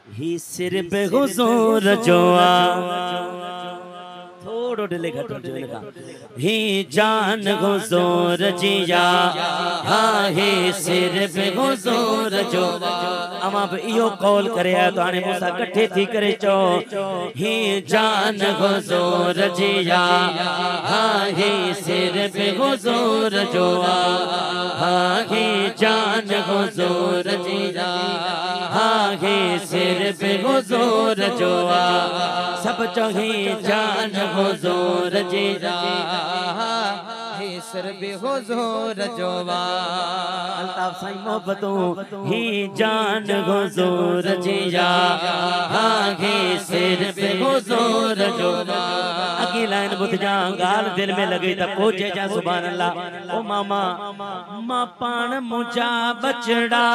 ही सिर पे हुजूर जोआ थोड़ो डिले घटो जो इनका ही जान हुजूर जिया हाँ ही सिर पे हुजूर जो अमा इहो कॉल करे तो आने मूंसा कट्ठे थी करे चो ही जान हुजूर जिया हाँ ही सिर पे हुजूर जो हाँ ही जान हुजूर जिया हाँ ही सिर पे हुजूर जो सब चोही जान हुजूर जिया ही सिर पे हुजूर जो अल्ताफ साईं मोहब्बतों ही जान हुजूर जिया हाँ ही सिर पे हुजूर जो अगी लाइन बुध जा गाल दिल में लगे त कोचे जा सुभान अल्लाह ओ मामा मां पाण मुजा बचड़ा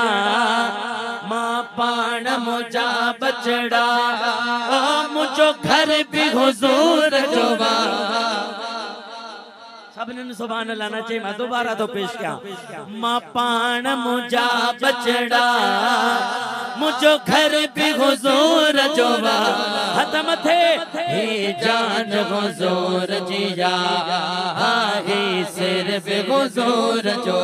मां पाण मुजा बचड़ा मुझो घर भी हुजूर जो सबने सुभान अल्लाह ना चाहिए मैं दोबारा तो पेश किया मां पाण मुजा बचड़ा मुझो घर भी हुजूर जो हथ मथे हे जान हुजूर जिया हाँ हे सिर पे हुजूर जो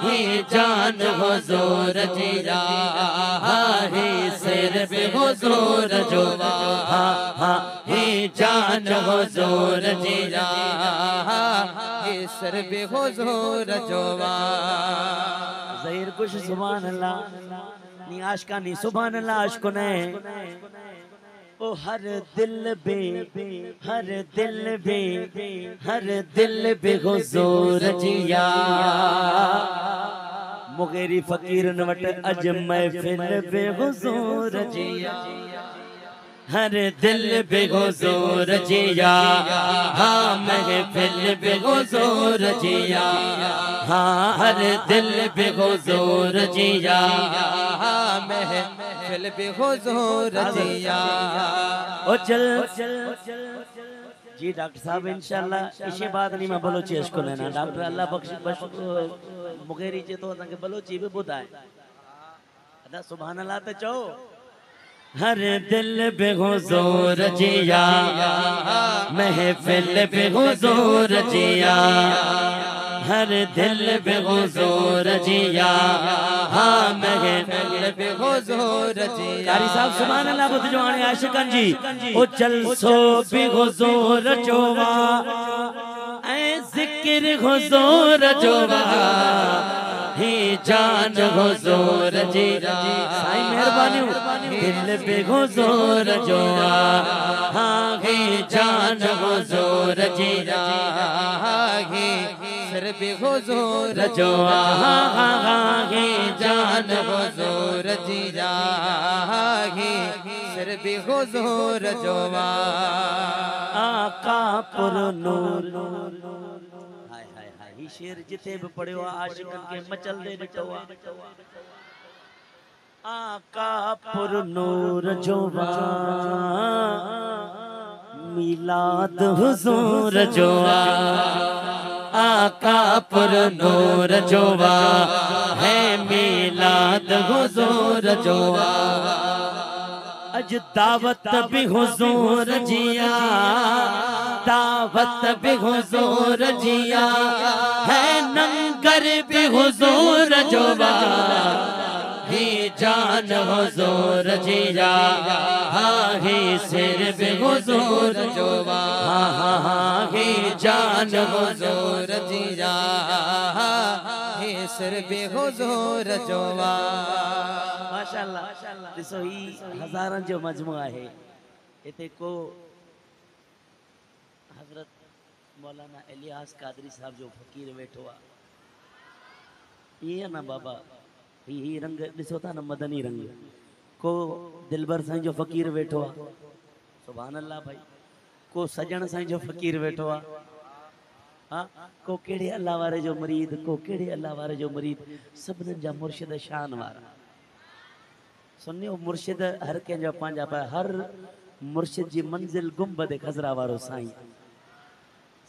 हे जान हुजूर जिया हाँ हे सिर पे हुजूर जो हाँ हे जान हुजूर जिया हे सिर पे हुजूर जो ज़हीर कुछ सुभान अल्लाह नी आशका नी सुभान अल्लाह आशको ने ओ हर दिल बे हुजूर जिया मुगेरी फकीर नवट अज महफिल बे हुजूर जिया हर दिल बे हुजूर जिया हाँ महफिल बे हुजूर जिया हाँ हर दिल बे हुजूर जिया हाँ महफिल बे हुजूर जिया ओ चल जी डॉक्टर साहब इंशाल्लाह इसी बात नहीं मैं बलोची इसको लेना डॉक्टर अल्लाह बख्श मुगेरी जे तो तंगे बलोची भी बुधाए अदा सुभान अल्लाह तो चो हर दिल पे हुजूर जिया महफिल पे हुजूर जिया हर दिल पे हुजूर जिया हाँ महफिल पे हुजूर जिया कारी साहब सुभान अल्लाह बुध जवाने आशिकन जी ओ चल सो भी हुजूर जोवा ऐ जिक्र हुजूर जोवा ही जान हुजूर जिया साईं मेहरबानी दिल पे हुजूर जो हाँ ही जान हुजूर जिया ही सिर पे हुजूर जो हाँ ही जान हुजूर जिया ही सिर पे हुजूर जो आका पुर नूर शेर जिते भी पढ़ियो आशिकन के मचल दे ॾिठो आका पुर नूर जो मिलाद हुजूर जो आका पुर नूर जो है मिलाद हुजूर जो अज दावत भी हुजूर जिया दावत भी हुजूर जिया है नंगर भी हुजूर जो ही जान हुजूर जिया हाँ ही सिर भी हुजूर जो हाँ ही जान हुजूर जिया ही सिर भी हुजूर जो माशाअल्लाह ॾिसो ही हज़ारनि जो मजमुआ है इते को हजरत मौलाना इलियास कादरी साहब जो फकीर वेठो ये ना बाबा ही रंग ॾिसो था ना मदनी रंग को दिलबर साईं जो फकीर वेठो सुभान अल्लाह भाई को सजन साईं जो फकीर वेठो हाँ को केड़े अल्लाह वारे जो मुरीद को केड़े अल्लाह वारे जो मुरीद सभिनी जा मुर्शिद शान वारा सुनियो मुर्शिद हर कंहिंजो पंहिंजा पाए हर मुर्शिद जी मंजिल गुंबद खज़रा वारो साईं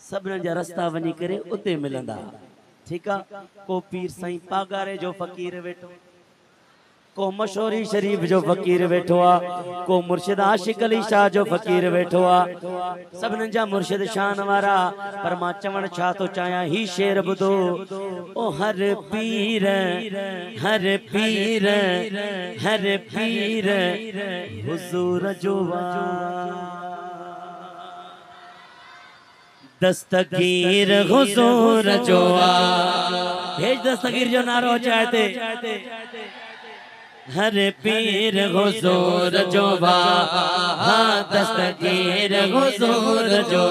सभिनी जा रस्ता वञी करे उते मिलंदा ठीक है को पीर साईं पागारे जो फकीर वेठो को मशहूरी शरीफ जो फकीर वेठो आ, को मुर्शिद आशिक अली शाह जो फकीर वेठो आ। सभिनी जा मुर्शिद शान वारा, पर मां चवण छा तो चाहियां ही शेर ॿुधो। ओ हर पीर हर पीर हर पीर हुजूर जो दस्तगीर हुजूर जो भेज दस्तगीर जो नारो चाहते। हर पीर हुजूर जो दस्तगीर हुजूर जो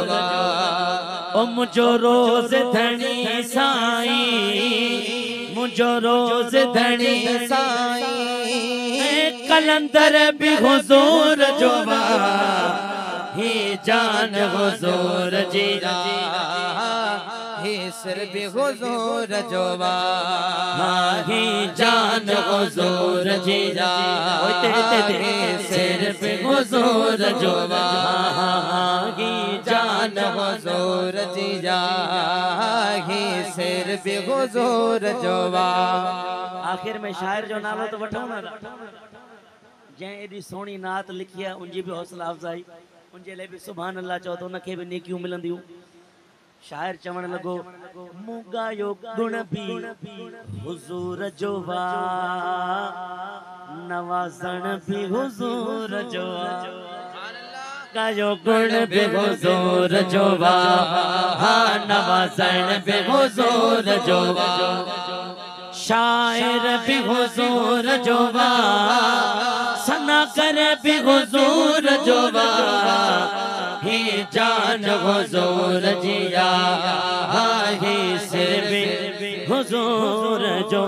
ओ मुझो रोज धनी साईं, मुझो रोज धनी साईं, कलंदर भी हुजूर जो ही जान हुजूर जी ही सिर भी हुजूर जो ही जान हुजूर जी सिर भी हुजूर जो ही जान हुजूर जी ही सिर भी हुजूर जो। आखिर में शायर जो नालो तो वठो ना, जै एडी सोनी नात लिखी है उनजी भी हौसला अफजाई, उनजे लिए भी सुभान अल्लाह चो तो उनके भी नेकियूं मिलंदियूं। शायर चवण लगो मुगायो गुण भी हुजूर जो नवाजण भी हुजूर जो, गायो गुण भी हुजूर जो नवाजण भी हुजूर जो, शायर भी हुजूर जो सना करे भी हुजूर जो ही जान हुजूर जिया ही सिर भी हुजूर जो।